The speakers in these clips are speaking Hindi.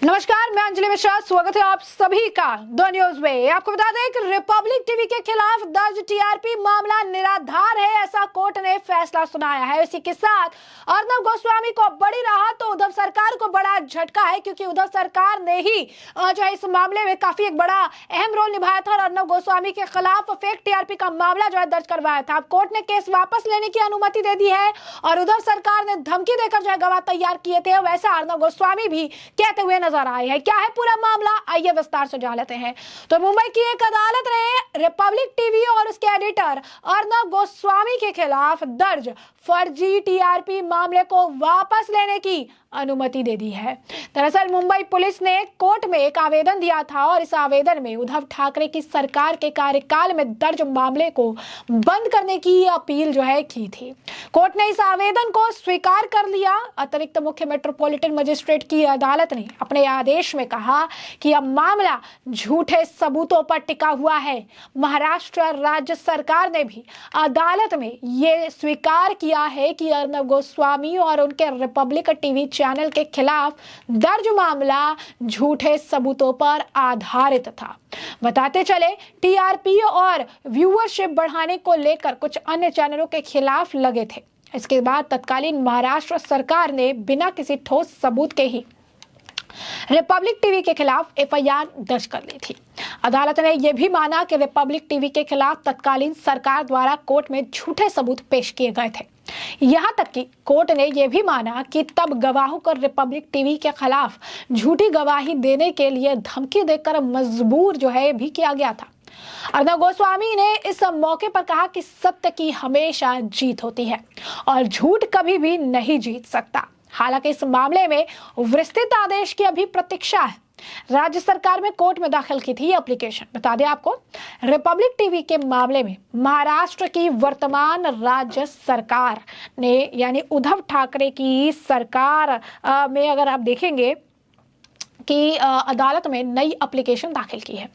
नमस्कार, मैं अंजलि मिश्रा। स्वागत है आप सभी का द न्यूज में। आपको बता दें कि रिपब्लिक टीवी के खिलाफ दर्ज टीआरपी मामला निराधार है, ऐसा कोर्ट ने फैसला सुनाया है। इसी के साथ अर्नब गोस्वामी को बड़ी राहत तो उद्धव सरकार को बड़ा झटका है, क्योंकि उद्धव सरकार ने ही जो है इस मामले में काफी एक बड़ा अहम रोल निभाया था और अर्नब गोस्वामी के खिलाफ फेक टीआरपी का मामला जो है दर्ज करवाया था। अब कोर्ट ने केस वापस लेने की अनुमति दे दी है और उद्धव सरकार ने धमकी देकर जो है गवाह तैयार किए थे, वैसा अर्नब गोस्वामी भी कहते हुए नजर आए हैं। क्या है पूरा मामला, आइए विस्तार से जान लेते हैं। तो मुंबई की एक अदालत ने रिपब्लिक टीवी और उसके एडिटर अर्नब गोस्वामी के खिलाफ दर्ज फर्जी टीआरपी मामले को वापस लेने की अनुमति दे दी है। दरअसल मुंबई पुलिस ने कोर्ट में एक आवेदन दिया था और इस आवेदन में उद्धव ठाकरे की सरकार के कार्यकाल में दर्ज मामले को बंद करने की अपील जो है की थी। कोर्ट ने इस आवेदन को स्वीकार कर लिया। अतिरिक्त मुख्य मेट्रोपॉलिटन मजिस्ट्रेट की अदालत ने अपने आदेश में कहा कि अब मामला झूठे सबूतों पर टिका हुआ है। महाराष्ट्र राज्य सरकार ने भी अदालत में ये स्वीकार किया है कि अर्नब गोस्वामी और उनके रिपब्लिक टीवी चैनल के खिलाफ दर्ज मामला झूठे सबूतों पर आधारित था। बताते चले, टीआरपी और व्यूअरशिप बढ़ाने को लेकर कुछ अन्य चैनलों के खिलाफ लगे थे। इसके बाद तत्कालीन महाराष्ट्र सरकार ने बिना किसी ठोस सबूत के ही रिपब्लिक टीवी के खिलाफ एफआईआर दर्ज कर ली थी। अदालत ने यह भी माना कि रिपब्लिक टीवी के खिलाफ तत्कालीन सरकार द्वारा कोर्ट में झूठे सबूत पेश किए गए थे। यहां तक कि कोर्ट ने यह भी माना कि तब गवाहों को रिपब्लिक टीवी के खिलाफ झूठी गवाही देने के लिए धमकी देकर मजबूर जो है भी किया गया था। अर्नब गोस्वामी ने इस मौके पर कहा कि सत्य की हमेशा जीत होती है और झूठ कभी भी नहीं जीत सकता। हालांकि इस मामले में विस्तृत आदेश की अभी प्रतीक्षा है। राज्य सरकार में कोर्ट में दाखिल की थी एप्लीकेशन। बता दें आपको, रिपब्लिक टीवी के मामले में महाराष्ट्र की वर्तमान राज्य सरकार ने यानी उद्धव ठाकरे की सरकार में अगर आप देखेंगे कि अदालत में नई एप्लीकेशन दाखिल की है।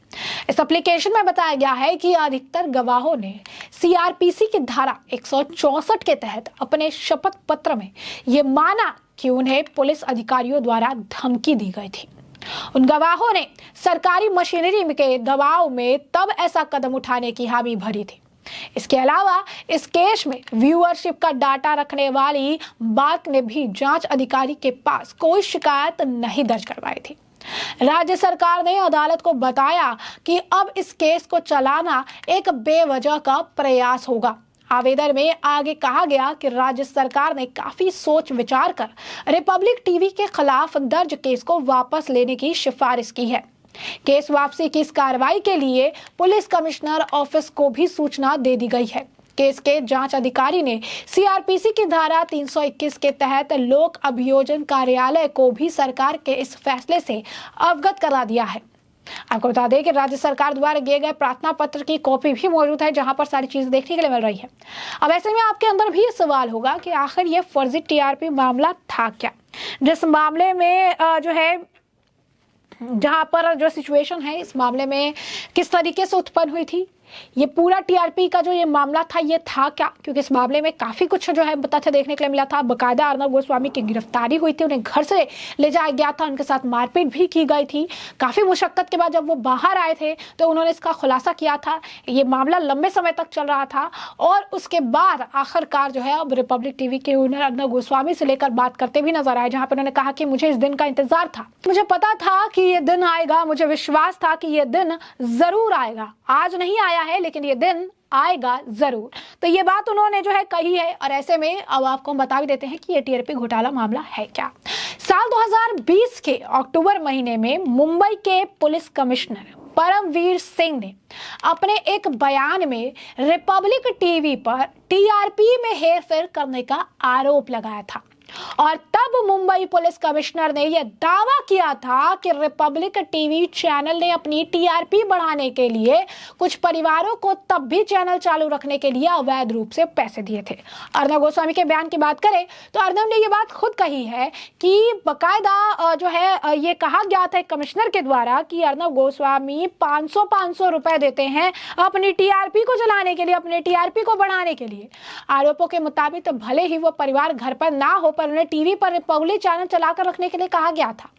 इस एप्लीकेशन में बताया गया है कि अधिकतर गवाहों ने सीआरपीसी की धारा 164 के तहत अपने शपथ पत्र में ये माना कि उन्हें पुलिस अधिकारियों द्वारा धमकी दी गई थी। उन गवाहों ने सरकारी मशीनरी के दबाव में तब ऐसा कदम उठाने की हामी भरी थी। इसके अलावा इस केस में व्यूअरशिप का डाटा रखने वाली बात ने भी जांच अधिकारी के पास कोई शिकायत नहीं दर्ज करवाई थी। राज्य सरकार ने अदालत को बताया कि अब इस केस को चलाना एक बेवजह का प्रयास होगा। आवेदन में आगे कहा गया कि राज्य सरकार ने काफी सोच विचार कर रिपब्लिक टीवी के खिलाफ दर्ज केस को वापस लेने की सिफारिश की है। केस वापसी की इस कार्रवाई के लिए पुलिस कमिश्नर ऑफिस को भी सूचना दे दी गई है। केस के जांच अधिकारी ने सीआरपीसी की धारा 321 के तहत लोक अभियोजन कार्यालय को भी सरकार के इस फैसले से अवगत करा दिया है। आपको बता दें कि राज्य सरकार द्वारा दिए गए प्रार्थना पत्र की कॉपी भी मौजूद है, जहां पर सारी चीजें देखने के लिए मिल रही है। अब ऐसे में आपके अंदर भी सवाल होगा कि आखिर ये फर्जी टीआरपी मामला था क्या, जिस मामले में जो है जहां पर जो सिचुएशन है इस मामले में किस तरीके से उत्पन्न हुई थी, ये पूरा टीआरपी का जो ये मामला था ये था क्या, क्योंकि इस मामले में काफी कुछ जो है तथ्य देखने के लिए मिला था। बकायदा अर्नब गोस्वामी की गिरफ्तारी हुई थी, उन्हें घर से ले जाया गया था, उनके साथ मारपीट भी की गई थी। काफी मुशक्कत के बाद जब वो बाहर आए थे तो उन्होंने इसका खुलासा किया था। ये मामला लंबे समय तक चल रहा था और उसके बाद आखिरकार जो है अब रिपब्लिक टीवी के ओनर अर्नब गोस्वामी से लेकर बात करते भी नजर आए, जहां पर उन्होंने कहा कि मुझे इस दिन का इंतजार था, मुझे पता था कि ये दिन आएगा, मुझे विश्वास था कि ये दिन जरूर आएगा। आज नहीं आया है लेकिन ये दिन आएगा जरूर। तो ये बात उन्होंने जो है कही है। और ऐसे में अब आपको बता भी देते हैं कि ये टीआरपी घोटाला मामला है क्या। साल 2020 के अक्टूबर महीने में मुंबई के पुलिस कमिश्नर परमवीर सिंह ने अपने एक बयान में रिपब्लिक टीवी पर टीआरपी में हेरफेर करने का आरोप लगाया था और तब मुंबई पुलिस कमिश्नर ने यह दावा किया था कि रिपब्लिक टीवी चैनल ने अपनी टीआरपी बढ़ाने के लिए कुछ परिवारों को तब भी चैनल चालू रखने के लिए अवैध रूप से पैसे दिए थे। अर्नब गोस्वामी के बयान की बात करें तो अर्नब ने यह बात खुद कही है कि बकायदा जो है ये कहा गया था कमिश्नर के द्वारा कि अर्नब गोस्वामी 500 रुपए देते हैं अपनी टीआरपी को चलाने के लिए, अपने टीआरपी को बढ़ाने के लिए। आरोपों के मुताबिक भले ही वो परिवार घर पर ना हो पर उन्हें टीवी पर रिपब्लिक चैनल चलाकर रखने के लिए कहा गया था।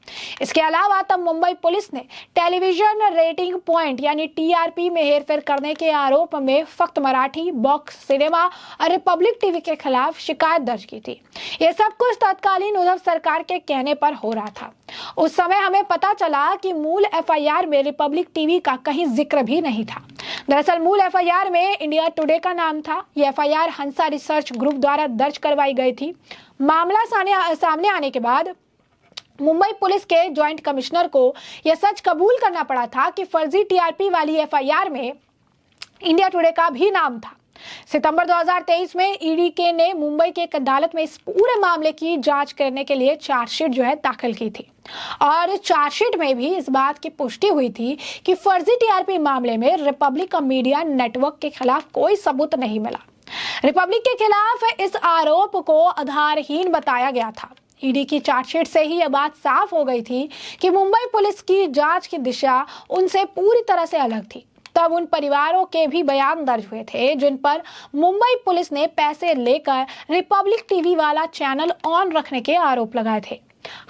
इसके अलावा तब मुंबई पुलिस ने टेलीविजन रेटिंग पॉइंट यानी टीआरपी में हेरफेर करने के आरोप में फक्त मराठी, बॉक्स सिनेमा और रिपब्लिक टीवी के खिलाफ शिकायत दर्ज की थी। यह सब कुछ तत्कालीन उद्धव सरकार के कहने पर हो रहा था। उस समय हमें पता चला कि मूल एफआईआर में रिपब्लिक टीवी का कहीं जिक्र भी नहीं था। दरअसल मूल एफआईआर में इंडिया टुडे का नाम था। यह एफआईआर हंसा रिसर्च ग्रुप द्वारा दर्ज करवाई गई थी। मामला सामने आने के बाद मुंबई पुलिस के जॉइंट कमिश्नर को यह सच कबूल करना पड़ा था कि फर्जी टीआरपी वाली एफआईआर में इंडिया टुडे का भी नाम था। सितंबर 2023 में ईडी ने मुंबई की एक अदालत में इस पूरे मामले की जांच करने के लिए चार्जशीट दाखिल की थी और चार्जशीट में भी इस बात की पुष्टि हुई थी कि फर्जी टीआरपी मामले में रिपब्लिक मीडिया नेटवर्क के खिलाफ कोई सबूत नहीं मिला। रिपब्लिक के खिलाफ इस आरोप को आधारहीन बताया गया था। ईडी की चार्जशीट से ही यह बात साफ हो गई थी कि मुंबई पुलिस की जांच की दिशा उनसे पूरी तरह से अलग थी। तब उन परिवारों के भी बयान दर्ज हुए थे जिन पर मुंबई पुलिस ने पैसे लेकर रिपब्लिक टीवी वाला चैनल ऑन रखने के आरोप लगाए थे।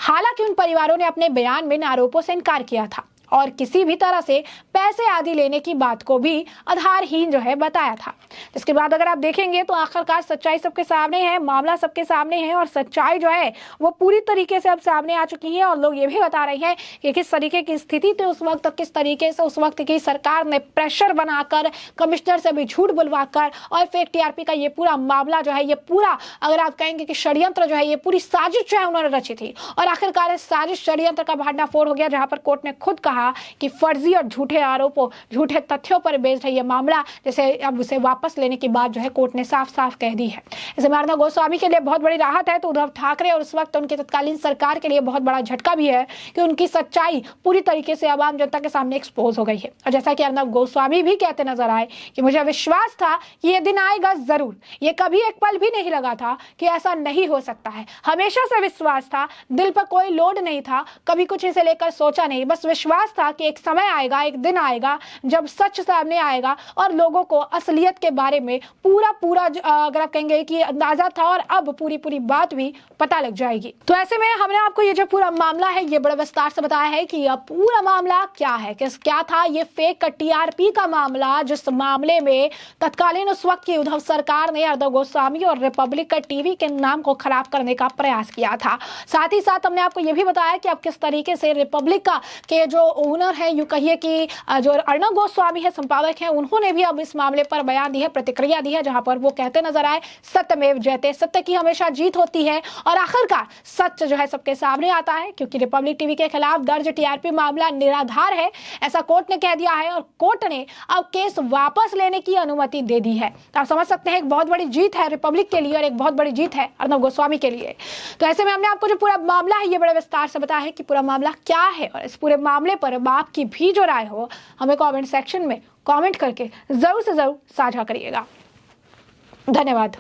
हालांकि उन परिवारों ने अपने बयान में इन आरोपों से इनकार किया था और किसी भी तरह से पैसे आदि लेने की बात को भी आधारहीन बताया था। इसके बाद अगर आप देखेंगे तो आखिरकार सच्चाई सबके सामने है, मामला सबके सामने है और सच्चाई वो पूरी तरीके से अब सामने आ चुकी है और लोग ये भी बता रहे हैं कि किस तरीके की स्थिति थी उस वक्त, किस तरीके से उस वक्त की सरकार ने प्रेशर बनाकर कमिश्नर से भी झूठ बुलवाकर और फेक टीआरपी का ये पूरा मामला ये पूरा अगर आप कहेंगे कि षड्यंत्र ये पूरी साजिश उन्होंने रची थी और आखिरकार इस साजिश षड्यंत्र का भांडाफोड़ हो गया, जहां पर कोर्ट ने खुद कहा कि फर्जी और झूठे आरोपों, झूठे तथ्यों पर बेस्ड है ये मामला, जैसे अब उसे वापस लेने की बात कोर्ट ने साफ साफ कह दी है। इसे अर्नब गोस्वामी के लिए बहुत बड़ी राहत है तो उद्धव ठाकरे और उस वक्त उनकी तत्कालीन सरकार के लिए बहुत बड़ा झटका भी है कि उनकी सच्चाई पूरी तरीके से आवाम जनता के सामने एक्सपोज हो गई है। और जैसा कि अर्नब गोस्वामी भी कहते नजर आए कि मुझे विश्वास था कि ये दिन आएगा जरूर, ये कभी एक पल भी नहीं लगा था कि ऐसा नहीं हो सकता है। हमेशा से विश्वास था, दिल पर कोई लोड नहीं था, कभी कुछ इसे लेकर सोचा नहीं, बस विश्वास था कि एक समय आएगा, एक दिन आएगा जब सच सामने आएगा और लोगों को असलियत के बारे में पूरा अगर आप कहेंगे कि अंदाजा था और अब पूरी बात भी पता लग जाएगी। तो ऐसे में हमने आपको ये जो पूरा मामला है ये बड़े विस्तार से बताया है कि यह पूरा मामला क्या है, क्या था ये फेक टीआरपी का मामला, जिस मामले में तत्कालीन उस वक्त की उद्धव सरकार ने अर्नब गोस्वामी और रिपब्लिक टीवी के नाम को खराब करने का प्रयास किया था। साथ ही साथ हमने आपको ये भी बताया कि अब किस तरीके से रिपब्लिक के जो ओनर है, यूं कहिए कि जो अर्नब गोस्वामी है, संपादक है, उन्होंने भी अब इस मामले पर बयान दी है, प्रतिक्रिया दी है, जहां पर वो कहते नजर आए सत्यमेव जयते, सत्य की हमेशा जीत होती है और आखिरकार सच सबके सामने आता है क्योंकि रिपब्लिक टीवी के खिलाफ दर्ज टीआरपी मामला निराधार है, ऐसा कोर्ट ने कह दिया है और कोर्ट ने अब केस वापस लेने की अनुमति दे दी है। तो आप समझ सकते हैं एक बहुत बड़ी जीत है रिपब्लिक के लिए और एक बहुत बड़ी जीत है अर्नब गोस्वामी के लिए। तो ऐसे में हमने आपको जो पूरा मामला है ये बड़े विस्तार से बताया है कि पूरा मामला क्या है और इस पूरे मामले पर आपकी भी जो राय हो हमें कमेंट सेक्शन में कमेंट करके जरूर से जरूर साझा करिएगा। धन्यवाद।